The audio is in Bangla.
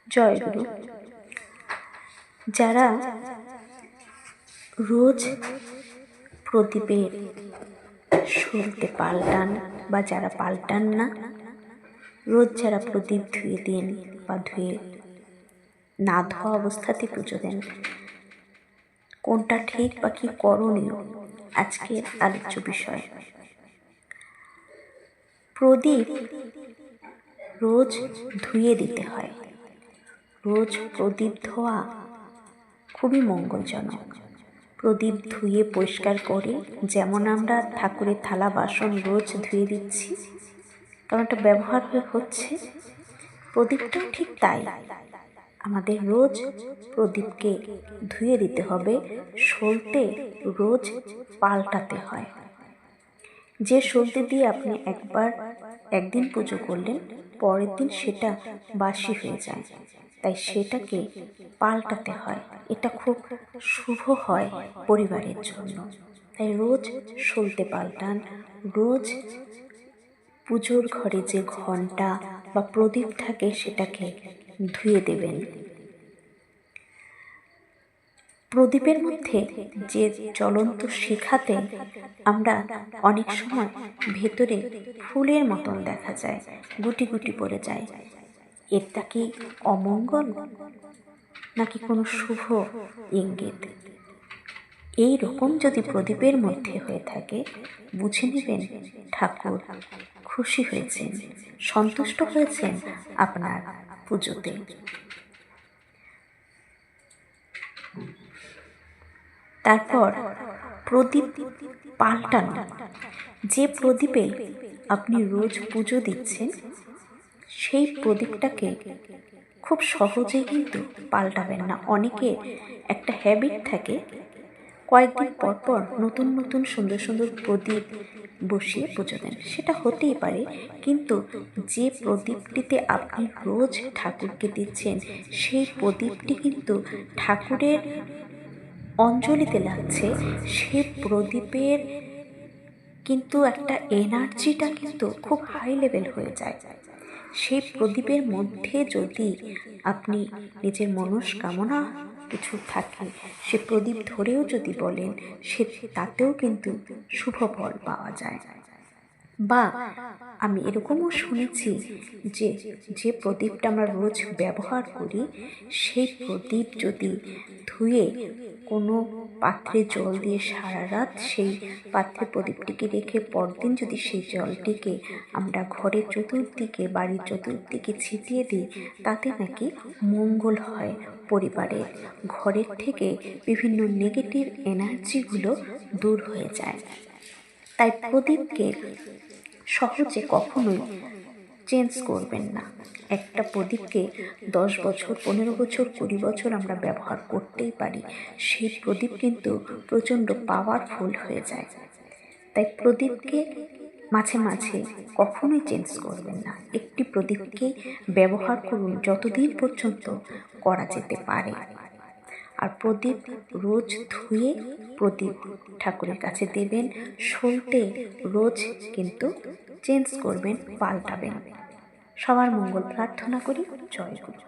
জয়গুরু। যারা রোজ প্রদীপের সলতে পাল্টান বা যারা পাল্টান না, রোজ যারা প্রদীপ ধুয়ে দেন বা ধুয়ে না ধোয়া অবস্থাতে পুজো দেন, কোনটা ঠিক বা কি করণীয় আজকের আলোচ্য বিষয়। প্রদীপ রোজ ধুয়ে দিতে হয়। রোজ প্রদীপ ধোয়া খুবই মঙ্গলজনক। প্রদীপ ধুয়ে পরিষ্কার করে, যেমন আমরা ঠাকুরের থালা বাসন রোজ ধুয়ে দিচ্ছি, কারণ এটা ব্যবহার হচ্ছে, প্রদীপটাও ঠিক তাই। আমাদের রোজ প্রদীপকে ধুয়ে দিতে হবে, সলতে রোজ পাল্টাতে হয়। যে সলতে দিয়ে আপনি একদিন পুজো করলেন, পরের দিন সেটা বাসি হয়ে যায়, তাই সেটাকে পাল্টাতে হয়। এটা খুব শুভ হয় পরিবারের জন্য। তাই রোজ সলতে পাল্টান। রোজ পুজোর ঘরে যে ঘণ্টা বা প্রদীপ থাকে সেটাকে ধুয়ে দেবেন। প্রদীপের মধ্যে যে জ্বলন্ত শিখাতে আমরা অনেক সময় ভেতরে ফুলের মতন দেখা যায়, গুটি গুটি পড়ে যায়। এটা কি অমঙ্গল নাকি কোনো শুভ ইঙ্গিত? এই রকম যদি প্রদীপের মধ্যে হয়ে থাকে, বুঝে নেবেন ঠাকুর খুশি হয়েছেন, সন্তুষ্ট হয়েছেন আপনার পুজোতে। তারপর প্রদীপ পাল্টানো। যে প্রদীপে আপনি রোজ পুজো দিচ্ছেন, সেই প্রদীপটাকে খুব সহজেই কিন্তু পাল্টাবেন না। অনেকের একটা হ্যাবিট থাকে, কয়েকদিন পর পর নতুন নতুন সুন্দর সুন্দর প্রদীপ বসিয়ে পুজো দেন। সেটা হতেই পারে, কিন্তু যে প্রদীপটিতে আপনি রোজ ঠাকুরকে দিচ্ছেন, সেই প্রদীপটি কিন্তু ঠাকুরের অঞ্জলিতে লাগছে। সে প্রদীপের কিন্তু একটা এনার্জিটা কিন্তু খুব হাই লেভেল হয়ে যায়। সেই প্রদীপের মধ্যে যদি আপনি নিজের মনস্কামনা কিছু থাকে, সে প্রদীপ ধরেও যদি বলেন, তাতেও কিন্তু শুভ ফল পাওয়া যায়। বা আমি এরকমও শুনেছি যে যে প্রদীপটা আমরা রোজ ব্যবহার করি, সেই প্রদীপ যদি ধুয়ে কোনো পাত্রে জল দিয়ে সারা রাত সেই পাত্রে প্রদীপটিকে রেখে পরদিন যদি সেই জলটিকে আমরা ঘরের চতুর্দিকে, বাড়ির চতুর্দিকে ছিটিয়ে দিই, তাতে নাকি মঙ্গল হয় পরিবারের। ঘরের থেকে বিভিন্ন নেগেটিভ এনার্জিগুলো দূর হয়ে যায়। তাই প্রদীপকে সহজে কখনোই চেঞ্জ করবেন না। একটা প্রদীপকে 10 বছর, 15 বছর, 20 বছর আমরা ব্যবহার করতেই পারি। সেই প্রদীপ কিন্তু প্রচণ্ড পাওয়ারফুল হয়ে যায়। তাই প্রদীপকে মাঝে মাঝে কখনোই চেঞ্জ করবেন না। একটি প্রদীপকে ব্যবহার করুন যতদিন পর্যন্ত করা যেতে পারে। আর প্রদীপ রোজ ধুয়ে প্রদীপ ঠাকুরের কাছে দেবেন। সলতে রোজ কিন্তু চেঞ্জ করবেন, পাল্টাবেন। সবার মঙ্গল প্রার্থনা করি। জয় গুরু।